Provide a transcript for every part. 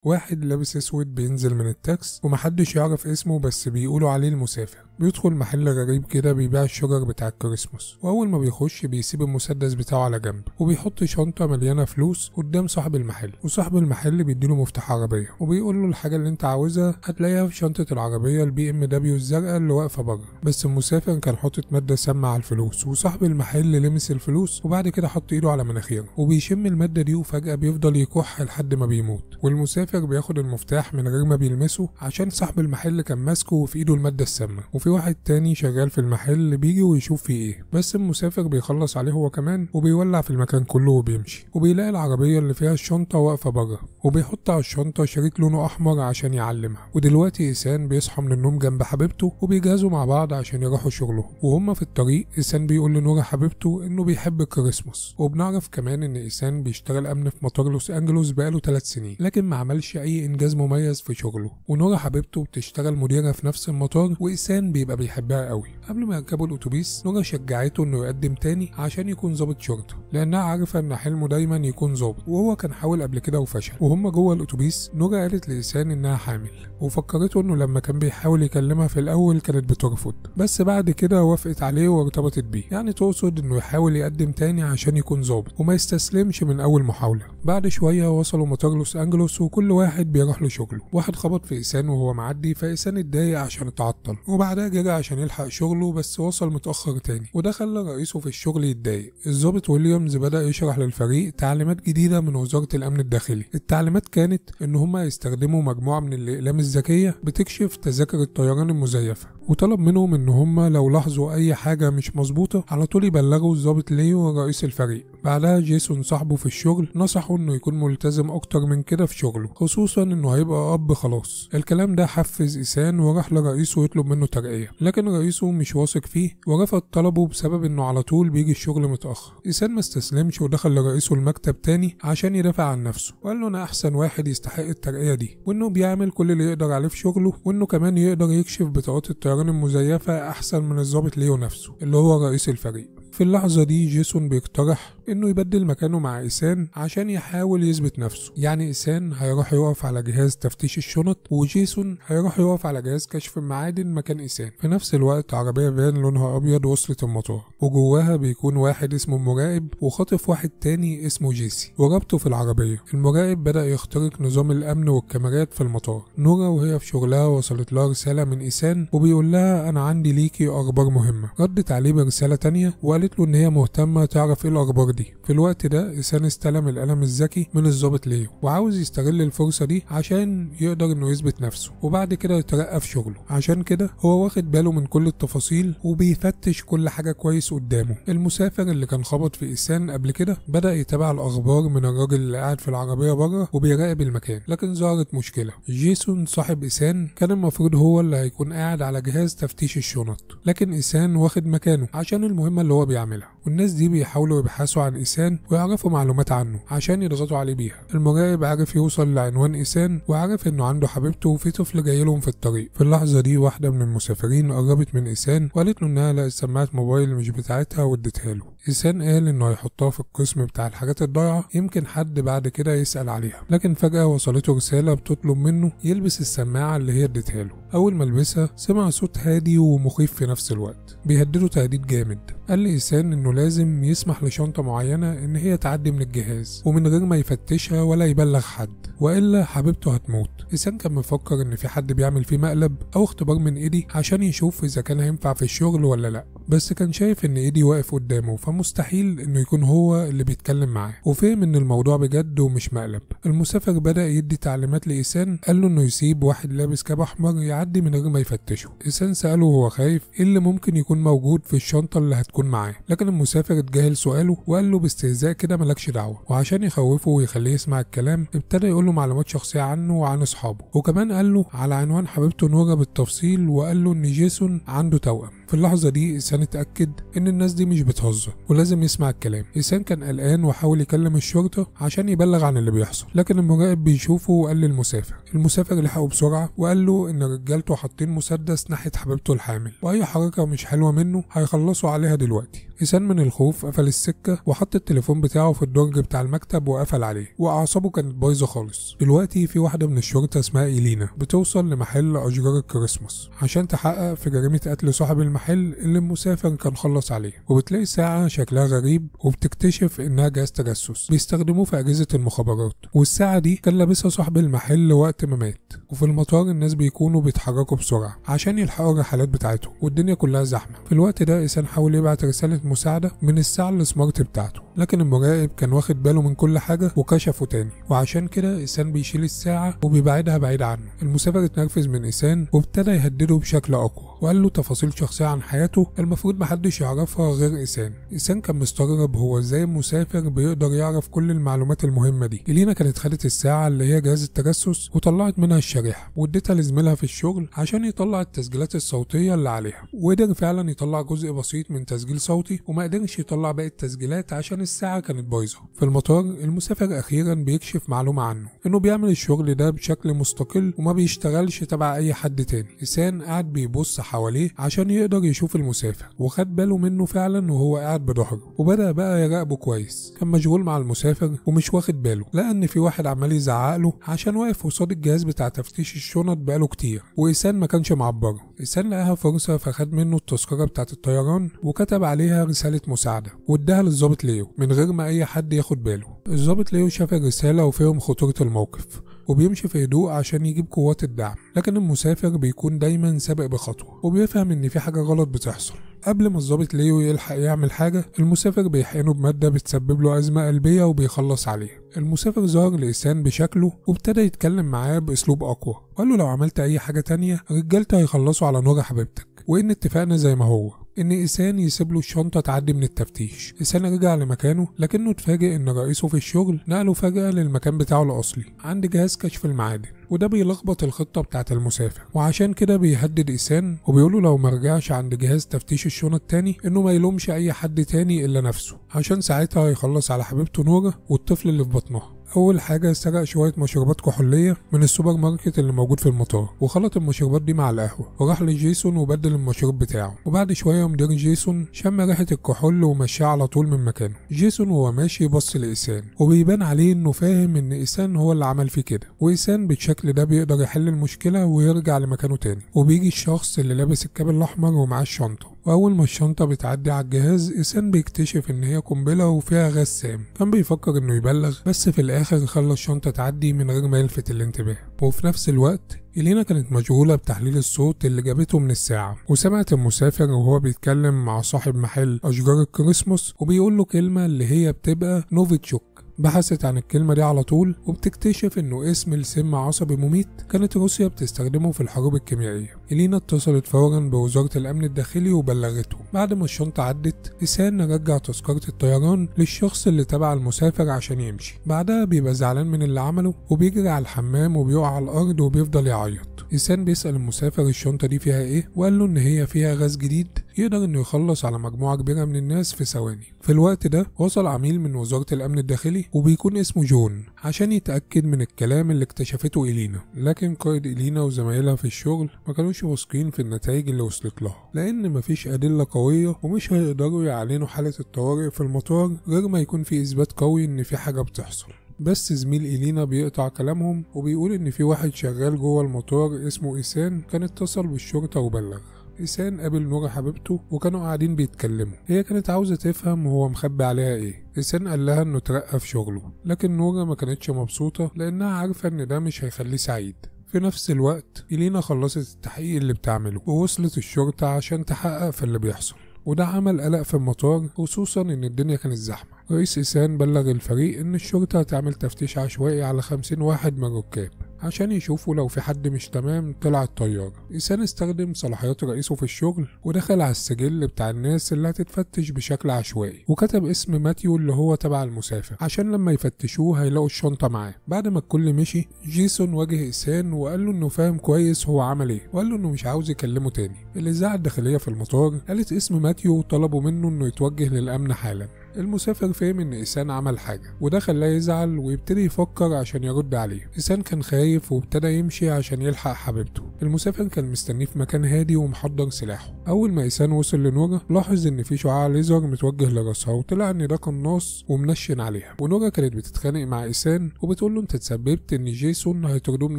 واحد لابس اسود بينزل من التاكس ومحدش يعرف اسمه بس بيقولوا عليه المسافر. بيدخل محل غريب كده بيبيع الشجر بتاع الكريسماس، واول ما بيخش بيسيب المسدس بتاعه على جنب وبيحط شنطه مليانه فلوس قدام صاحب المحل، وصاحب المحل بيديله مفتاح عربيه وبيقول له الحاجه اللي انت عاوزها هتلاقيها في شنطه العربيه البي ام دبليو الزرقاء اللي واقفه بره. بس المسافر كان حاطط ماده سامه على الفلوس، وصاحب المحل لمس الفلوس وبعد كده حط ايده على مناخيره وبيشم الماده دي، وفجاه بيفضل يكح لحد ما بيموت. والمسافر بياخد المفتاح من غير ما بيلمسه عشان صاحب المحل كان ماسكه وفي ايده الماده السامه، وفي واحد تاني شغال في المحل بيجي ويشوف فيه ايه، بس المسافر بيخلص عليه هو كمان وبيولع في المكان كله وبيمشي، وبيلاقي العربيه اللي فيها الشنطه واقفه بره، وبيحط على الشنطه شريط لونه احمر عشان يعلمها. ودلوقتي إيسان بيصحى من النوم جنب حبيبته وبيجهزوا مع بعض عشان يروحوا شغلهم. وهما في الطريق إيسان بيقول لنورا حبيبته انه بيحب الكريسماس، وبنعرف كمان ان إيسان بيشتغل امن في مطار لوس انجلوس بقاله 3 سنين لكن ما عملش اي انجاز مميز في شغله. ونورا حبيبته بتشتغل مديره في نفس المطار، وإيسان بيبقى بيحبها قوي. قبل ما يركبوا الاتوبيس نورا شجعته انه يقدم تاني عشان يكون ضابط شرطه، لانها عارفه ان حلمه دايما يكون ضابط، وهو كان حاول قبل كده وفشل. وهم جوه الاتوبيس نورا قالت لإيسان انها حامل، وفكرته انه لما كان بيحاول يكلمها في الاول كانت بترفض، بس بعد كده وافقت عليه وارتبطت بيه. يعني تقصد انه يحاول يقدم تاني عشان يكون ضابط وما يستسلمش من اول محاوله. بعد شويه وصلوا مطار لوس انجلوس وكل واحد بيروح لشغله. واحد خبط في إيسان وهو معدي، فإيسان اتضايق عشان اتعطل وبعدها جرى عشان يلحق شغله، بس وصل متاخر تاني، وده خلى رئيسه في الشغل يتضايق. الضابط ويليامز بدأ يشرح للفريق تعليمات جديده من وزاره الامن الداخلي. التعليمات كانت ان هم يستخدموا مجموعه من الاقلام الذكيه بتكشف تذاكر الطيران المزيفه، وطلب منهم ان هم لو لاحظوا اي حاجه مش مظبوطه على طول يبلغوا الضابط ليو رئيس الفريق. بعدها جيسون صاحبه في الشغل نصحه انه يكون ملتزم اكتر من كده في شغله، خصوصا انه هيبقى اب خلاص. الكلام ده حفز إيسان وراح لرئيسه يطلب منه ترقيه، لكن رئيسه مش واثق فيه ورفض طلبه بسبب انه على طول بيجي الشغل متاخر. إيسان ما استسلمش ودخل لرئيسه المكتب تاني عشان يدافع عن نفسه، وقال له انا احسن واحد يستحق الترقيه دي، وانه بيعمل كل اللي يقدر عليه في شغله، وانه كمان يقدر يكشف بطاقات الطيران المزيفه احسن من الضابط ليو نفسه اللي هو رئيس الفريق. في اللحظة دي جيسون بيقترح انه يبدل مكانه مع إيسان عشان يحاول يثبت نفسه. يعني إيسان هيروح يقف على جهاز تفتيش الشنط، وجيسون هيروح يقف على جهاز كشف المعادن مكان إيسان. في نفس الوقت عربية فان لونها أبيض وصلت المطار، وجواها بيكون واحد اسمه مراقب وخاطف واحد تاني اسمه جيسي وربطه في العربية. المراقب بدأ يخترق نظام الأمن والكاميرات في المطار. نورا وهي في شغلها وصلت لها رسالة من إيسان وبيقول لها أنا عندي ليكي أخبار مهمة. ردت عليه برسالة تانية وقالت له ان هي مهتمه تعرف ايه الاخبار دي. في الوقت ده إيسان استلم القلم الذكي من الضابط ليو وعاوز يستغل الفرصه دي عشان يقدر انه يثبت نفسه وبعد كده يترقى في شغله. عشان كده هو واخد باله من كل التفاصيل وبيفتش كل حاجه كويس قدامه. المسافر اللي كان خبط في إيسان قبل كده بدا يتابع الاخبار من الراجل اللي قاعد في العربيه بره وبيراقب المكان، لكن ظهرت مشكله. جيسون صاحب إيسان كان المفروض هو اللي هيكون قاعد على جهاز تفتيش الشنط، لكن إيسان واخد مكانه عشان المهمه اللي هو بيعملها، والناس دي بيحاولوا يبحثوا عن إيسان ويعرفوا معلومات عنه عشان يضغطوا عليه بيها. المراقب عارف يوصل لعنوان إيسان وعارف انه عنده حبيبته وفي طفل جاي لهم في الطريق. في اللحظه دي واحده من المسافرين قربت من إيسان وقالت له انها لقت سماعه موبايل مش بتاعتها واديتها له. إيسان قال انه هيحطها في القسم بتاع الحاجات الضايعه، يمكن حد بعد كده يسأل عليها، لكن فجأة وصلته رسالة بتطلب منه يلبس السماعه اللي هي اديتها له. اول ما لبسها سمع صوت هادي ومخيف في نفس الوقت بيهدده تهديد جامد. قال لإيسان انه لازم يسمح لشنطه معينه ان هي تعدي من الجهاز ومن غير ما يفتشها ولا يبلغ حد، والا حبيبته هتموت. إيسان كان مفكر ان في حد بيعمل فيه مقلب او اختبار من ايدي عشان يشوف اذا كان هينفع في الشغل ولا لا، بس كان شايف ان ايدي واقف قدامه فمستحيل انه يكون هو اللي بيتكلم معاه، وفهم ان الموضوع بجد ومش مقلب. المسافر بدأ يدي تعليمات لإيسان، قال له انه يسيب واحد لابس كاب احمر يعدي من غير ما يفتشه. إيسان سأله وهو خايف ايه اللي ممكن يكون موجود في الشنطه اللي هتكون معاه، لكن المسافر اتجاهل سؤاله وقال له باستهزاء كده مالكش دعوه. وعشان يخوفه ويخليه يسمع الكلام ابتدى يقول له معلومات شخصيه عنه وعن اصحابه، وكمان قال له على عنوان حبيبته نورا بالتفصيل، وقال له ان جيسون عنده توأم. في اللحظه دي إيسان اتأكد ان الناس دي مش بتهزر ولازم يسمع الكلام. إيسان كان قلقان وحاول يكلم الشرطه عشان يبلغ عن اللي بيحصل، لكن المراقب بيشوفه وقال للمسافر. المسافر لحقه بسرعه وقال له ان رجالته حاطين مسدس ناحيه حبيبته الحامل، واي حركه مش حلوه منه هيخلصوا عليها دلوقتي. إيسان من الخوف قفل السكة وحط التليفون بتاعه في الدرج بتاع المكتب وقفل عليه، وأعصابه كانت بايظة خالص. دلوقتي في واحدة من الشرطة اسمها إيلينا بتوصل لمحل أشجار الكريسماس عشان تحقق في جريمة قتل صاحب المحل اللي المسافر كان خلص عليه، وبتلاقي ساعة شكلها غريب وبتكتشف إنها جهاز تجسس بيستخدموه في أجهزة المخابرات، والساعة دي كان لابسها صاحب المحل وقت ما مات. وفي المطار الناس بيكونوا بيتحركوا بسرعة عشان يلحقوا الرحلات بتاعتهم والدنيا كلها زحمة. في الوقت ده إيسان حاول يبعت رسالة مساعدة من الساعة السمارت بتاعته، لكن المراقب كان واخد باله من كل حاجة وكشفه تاني، وعشان كده إيسان بيشيل الساعة وبيبعدها بعيد عنه. المسافر اتنرفز من إيسان وابتدى يهدده بشكل أقوى وقال له تفاصيل شخصية عن حياته المفروض محدش يعرفها غير إيسان. إيسان كان مستغرب هو ازاي المسافر بيقدر يعرف كل المعلومات المهمة دي. إلينا كانت خدت الساعة اللي هي جهاز التجسس وطلعت منها الشريحة واديتها لزميلها في الشغل عشان يطلع التسجيلات الصوتية اللي عليها، وقدر فعلا يطلع جزء بسيط من تسجيل صوتي وما قدرش يطلع باقي التسجيلات عشان الساعة كانت بايظة. في المطار المسافر أخيرا بيكشف معلومة عنه إنه بيعمل الشغل ده بشكل مستقل وما بيشتغلش تبع أي حد تاني. إيسان قاعد بيبص حواليه عشان يقدر يشوف المسافر، وخد باله منه فعلا وهو قاعد بظهره وبدأ بقى يراقبه كويس. كان مشغول مع المسافر ومش واخد باله، لأن في واحد عمال يزعق له عشان واقف قصاد الجهاز بتاع تفتيش الشنط بقاله كتير، وإيسان ما كانش معبره. إيسان لقاها فرصة فخد منه التذكرة بتاعة الطيران وكتب عليها رسالة مساعدة واداها للضابط ليو من غير ما أي حد ياخد باله. الضابط ليو شاف الرسالة وفهم خطورة الموقف وبيمشي في هدوء عشان يجيب قوات الدعم، لكن المسافر بيكون دايما سابق بخطوة وبيفهم ان في حاجة غلط بتحصل. قبل ما الضابط ليو يلحق يعمل حاجة المسافر بيحقنه بمادة بتسبب له أزمة قلبية وبيخلص عليه. المسافر ظهر لإيسان بشكله وابتدى يتكلم معاه بأسلوب أقوى وقال له لو عملت أي حاجة تانية رجالته هيخلصوا على نور حبيبتك، وإن اتفقنا زي ما هو إن إيسان يسيب له الشنطة تعدي من التفتيش. إيسان رجع لمكانه لكنه اتفاجئ إن رئيسه في الشغل نقله فجأة للمكان بتاعه الأصلي عند جهاز كشف المعادن، وده بيلخبط الخطة بتاعة المسافر، وعشان كده بيهدد إيسان وبيقوله لو مرجعش عند جهاز تفتيش الشنط تاني إنه ما يلومش أي حد تاني إلا نفسه، عشان ساعتها هيخلص على حبيبته نورة والطفل اللي في بطنها. أول حاجة سرق شوية مشروبات كحولية من السوبر ماركت اللي موجود في المطار وخلط المشروبات دي مع القهوة وراح لجيسون وبدل المشروب بتاعه، وبعد شوية مدير جيسون شم ريحة الكحول ومشاه على طول من مكانه. جيسون وهو ماشي بص لإيسان وبيبان عليه إنه فاهم إن إيسان هو اللي عمل فيه كده، وإيسان بالشكل ده بيقدر يحل المشكلة ويرجع لمكانه تاني. وبيجي الشخص اللي لابس الكاب الأحمر ومعاه الشنطة، وأول ما الشنطة بتعدي على الجهاز إيسان بيكتشف إن هي قنبلة وفيها غاز سام. كان بيفكر إنه يبلغ بس في الآخر خلى الشنطة تعدي من غير ما يلفت الانتباه. وفي نفس الوقت إلينا كانت مشغولة بتحليل الصوت اللي جابته من الساعة، وسمعت المسافر وهو بيتكلم مع صاحب محل أشجار الكريسماس وبيقول له كلمة اللي هي بتبقى نوفيتشوك. بحثت عن الكلمة دي على طول وبتكتشف انه اسم لسم عصبي مميت كانت روسيا بتستخدمه في الحروب الكيميائية. إلينا اتصلت فورا بوزارة الأمن الداخلي وبلغتهم. بعد ما الشنطة عدت إيسان رجع تذكرة الطيران للشخص اللي تبع المسافر عشان يمشي. بعدها بيبقى زعلان من اللي عمله وبيجري على الحمام وبيقع على الأرض وبيفضل يعيط. إيسان بيسأل المسافر الشنطة دي فيها ايه، وقال له ان هي فيها غاز جديد يقدر انه يخلص على مجموعة كبيرة من الناس في ثواني. في الوقت ده وصل عميل من وزارة الأمن الداخلي وبيكون اسمه جون عشان يتأكد من الكلام اللي اكتشفته إلينا، لكن قائد إلينا وزمايلها في الشغل ما كانوش واثقين في النتائج اللي وصلت لها لأن مفيش أدلة قوية ومش هيقدروا يعلنوا حالة الطوارئ في المطار غير ما يكون في إثبات قوي ان في حاجة بتحصل. بس زميل إلينا بيقطع كلامهم وبيقول ان في واحد شغال جوه المطار اسمه إيسان كان اتصل بالشرطة وبلغ. إيسان قابل نورة حبيبته وكانوا قاعدين بيتكلموا. هي كانت عاوزة تفهم هو مخبي عليها ايه. إيسان قال لها انه ترقى في شغله، لكن نورة ما كانتش مبسوطة لانها عارفة ان ده مش هيخليه سعيد. في نفس الوقت إلينا خلصت التحقيق اللي بتعمله ووصلت الشرطة عشان تحقق في اللي بيحصل، وده عمل قلق في المطار خصوصا ان الدنيا كانت زحمة. رئيس إيسان بلغ الفريق ان الشرطة هتعمل تفتيش عشوائي على 50 واحد من الركاب عشان يشوفوا لو في حد مش تمام طلع الطيارة. إيسان استخدم صلاحيات رئيسه في الشغل ودخل على السجل بتاع الناس اللي هتتفتش بشكل عشوائي وكتب اسم ماتيو اللي هو تبع المسافر عشان لما يفتشوه هيلاقوا الشنطة معاه. بعد ما الكل مشي جيسون واجه إيسان وقال له انه فاهم كويس هو عمل ايه، وقال له انه مش عاوز يكلمه تاني. الإذاعة الداخلية في المطار قالت اسم ماتيو وطلبوا منه انه يتوجه للأمن حالا. المسافر فهم ان إيسان عمل حاجة وده خلاه يزعل ويبتدي يفكر عشان يرد عليه. إيسان كان خايف وابتدى يمشي عشان يلحق حبيبته. المسافر كان مستنيه في مكان هادي ومحضر سلاحه. اول ما إيسان وصل لنورا لاحظ ان في شعاع ليزر متوجه لراسها وطلع ان ده قناص ومنشن عليها. ونورا كانت بتتخانق مع إيسان وبتقول له انت تسببت ان جيسون هيطردوه من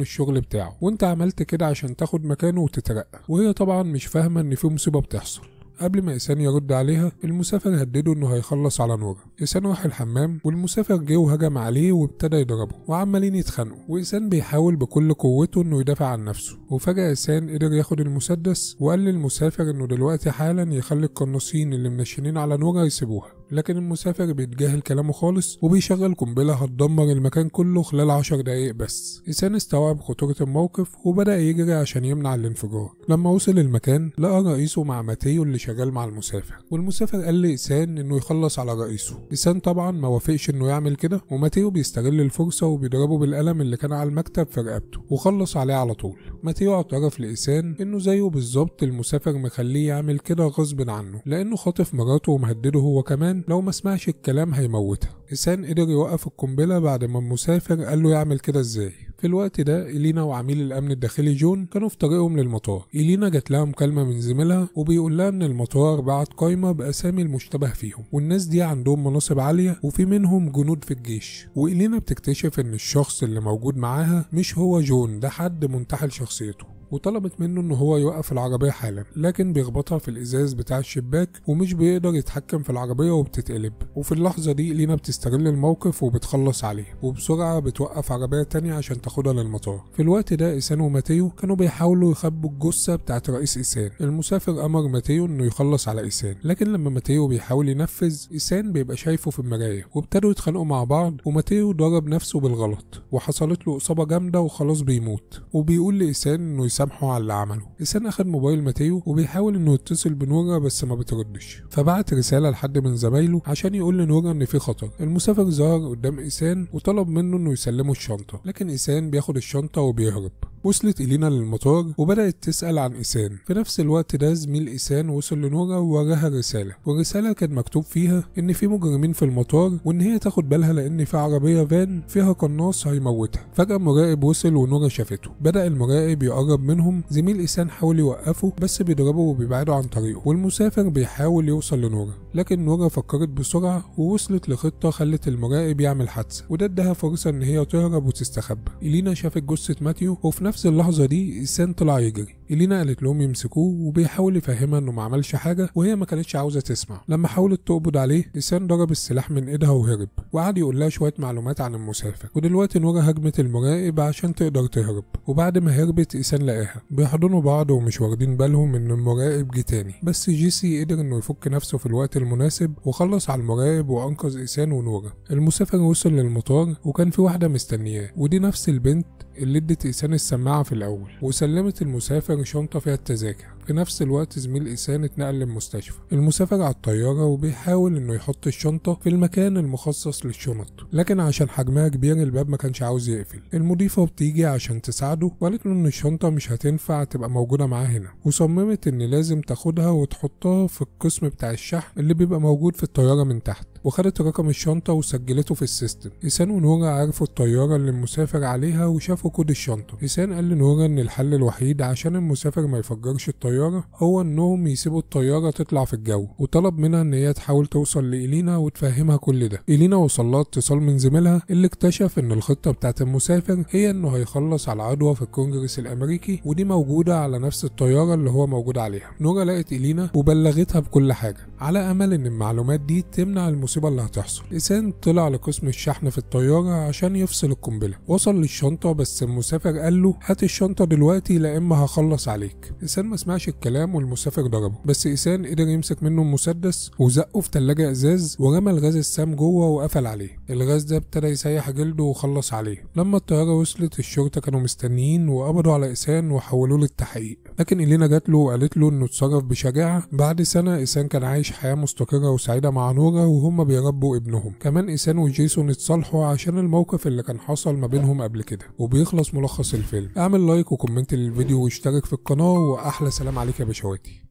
الشغل بتاعه وانت عملت كده عشان تاخد مكانه وتترقى. وهي طبعا مش فاهمه ان في مصيبه بتحصل. قبل ما إيسان يرد عليها المسافر هدده انه هيخلص على نورا. إيسان راح الحمام والمسافر جه وهجم عليه وابتدى يضربه وعمالين يتخانقوا، وإيسان بيحاول بكل قوته انه يدافع عن نفسه. وفجأة إيسان قدر ياخد المسدس وقال للمسافر انه دلوقتي حالا يخلي القناصين اللي منشنين على نورا يسيبوها. لكن المسافر بيتجاهل كلامه خالص وبيشغل قنبله هتدمر المكان كله خلال 10 دقايق بس. إيسان استوعب خطورة الموقف وبدأ يجري عشان يمنع الانفجار. لما وصل المكان لقى رئيسه مع ماتيو اللي شغال مع المسافر، والمسافر قال لإيسان انه يخلص على رئيسه. إيسان طبعا ما وافقش انه يعمل كده، وماتيو بيستغل الفرصة وبيضربه بالقلم اللي كان على المكتب في رقبته وخلص عليه على طول. ماتيو اعترف لإيسان انه زيه بالظبط المسافر مخليه يعمل كده غصب عنه لانه خاطف مراته ومهدده هو كمان لو ما سمعش الكلام هيموتها. إيسان قدر يوقف القنبلة بعد ما المسافر قال له يعمل كده ازاي. في الوقت ده إلينا وعميل الأمن الداخلي جون كانوا في طريقهم للمطار. إلينا جات لها مكالمة من زميلها وبيقول لها إن المطار بعت قايمة بأسامي المشتبه فيهم، والناس دي عندهم مناصب عالية وفي منهم جنود في الجيش. وإلينا بتكتشف إن الشخص اللي موجود معاها مش هو جون، ده حد منتحل شخصيته، وطلبت منه ان هو يوقف العربية حالا، لكن بيخبطها في الازاز بتاع الشباك ومش بيقدر يتحكم في العربية وبتتقلب. وفي اللحظة دي إلينا بتستغل الموقف وبتخلص عليه، وبسرعة بتوقف عربية تانية عشان تاخدها للمطار. في الوقت ده إيسان وماتيو كانوا بيحاولوا يخبوا الجثة بتاعت رئيس إيسان. المسافر أمر ماتيو انه يخلص على إيسان، لكن لما ماتيو بيحاول ينفذ إيسان بيبقى شايفه في المراية وابتدوا يتخانقوا مع بعض، وماتيو ضرب نفسه بالغلط وحصلت له إصابة جامدة وخلاص بيموت. وبيقول لإيسان انه سامحه على اللي عمله. إيسان أخد موبايل ماتيو وبيحاول انه يتصل بنورا بس ما بتردش، فبعت رسالة لحد من زمايله عشان يقول لنورا ان في خطر. المسافر ظهر قدام إيسان وطلب منه انه يسلمه الشنطة، لكن إيسان بياخد الشنطة وبيهرب. وصلت إلينا للمطار وبدأت تسأل عن إيسان. في نفس الوقت ده زميل إيسان وصل لنورا ووراها رسالة، والرسالة كان مكتوب فيها إن في مجرمين في المطار وإن هي تاخد بالها لأن في عربية فان فيها قناص هيموتها. فجأة مراقب وصل ونورا شافته. بدأ المراقب يقرب منهم. زميل إيسان حاول يوقفه بس بيضربه وبيبعده عن طريقه، والمسافر بيحاول يوصل لنورا، لكن نورا فكرت بسرعة ووصلت لخطة خلت المراقب يعمل حادثة، وده اداها فرصة إن هي تهرب وتستخبى. إلينا شافت جثة ماتيو، وفي نفس اللحظة دي إيسان طلع يجري. إلينا قالت لهم يمسكوه وبيحاول يفهمها انه ما عملش حاجة، وهي ما كانتش عاوزة تسمع. لما حاولت تقبض عليه إيسان ضرب السلاح من ايدها وهرب، وقعد يقول لها شوية معلومات عن المسافر. ودلوقتي نورا هجمت المراقب عشان تقدر تهرب، وبعد ما هربت إيسان لقاها بيحضنوا بعض ومش واخدين بالهم ان المراقب جه تاني. بس جيسي قدر انه يفك نفسه في الوقت المناسب وخلص على المراقب وانقذ إيسان ونورا. المسافر وصل للمطار وكان في واحدة مستنياه، ودي نفس البنت اللي ادت إيسان السماعة في الأول، وسلمت المسافر شنطة فيها التذاكر. في نفس الوقت زميل إيسان اتنقل للمستشفى. المسافر على الطيارة وبيحاول انه يحط الشنطة في المكان المخصص للشنط، لكن عشان حجمها كبير الباب ما كانش عاوز يقفل. المضيفة بتيجي عشان تساعده وقالت له ان الشنطة مش هتنفع تبقى موجودة معاه هنا، وصممت ان لازم تاخدها وتحطها في القسم بتاع الشحن اللي بيبقى موجود في الطيارة من تحت. وخدت رقم الشنطة وسجلته في السيستم. إيسان ونورا عرفوا الطيارة اللي المسافر عليها وشافوا كود الشنطة. إيسان قال لنورا ان الحل الوحيد عشان المسافر ما يفجرش الطيارة هو انهم يسيبوا الطيارة تطلع في الجو، وطلب منها ان هي تحاول توصل لإلينا وتفهمها كل ده. إلينا وصلها اتصال من زميلها اللي اكتشف ان الخطة بتاعت المسافر هي انه هيخلص على عضوة في الكونجرس الامريكي، ودي موجودة على نفس الطيارة اللي هو موجود عليها. نورا لقت إلينا وبلغتها بكل حاجة على امل ان المعلومات دي تمنع المصيبة اللي هتحصل. إيسان طلع لقسم الشحن في الطيارة عشان يفصل القنبلة. وصل للشنطة بس المسافر قال له هات الشنطة دلوقتي لا اما هخلص عليك. إيسان ما سمعش الكلام والمسافر ضربه، بس إيسان قدر يمسك منه المسدس وزقه في تلاجة ازاز ورمى الغاز السام جوه وقفل عليه. الغاز ده ابتدى يسيح جلده وخلص عليه. لما الطيارة وصلت الشرطة كانوا مستنيين وقبضوا على إيسان وحولوه للتحقيق، لكن إلينا جات له وقالت له انه اتصرف بشجاعة. بعد سنة إيسان كان عايش حياة مستقرة وسعيدة مع نورا وهم بيربوا ابنهم. كمان إيسان وجيسون اتصالحوا عشان الموقف اللي كان حصل ما بينهم قبل كده. وبيخلص ملخص الفيلم. اعمل لايك وكومنت للفيديو واشترك في القناة، واحلى سلام عليك يا بشواتي.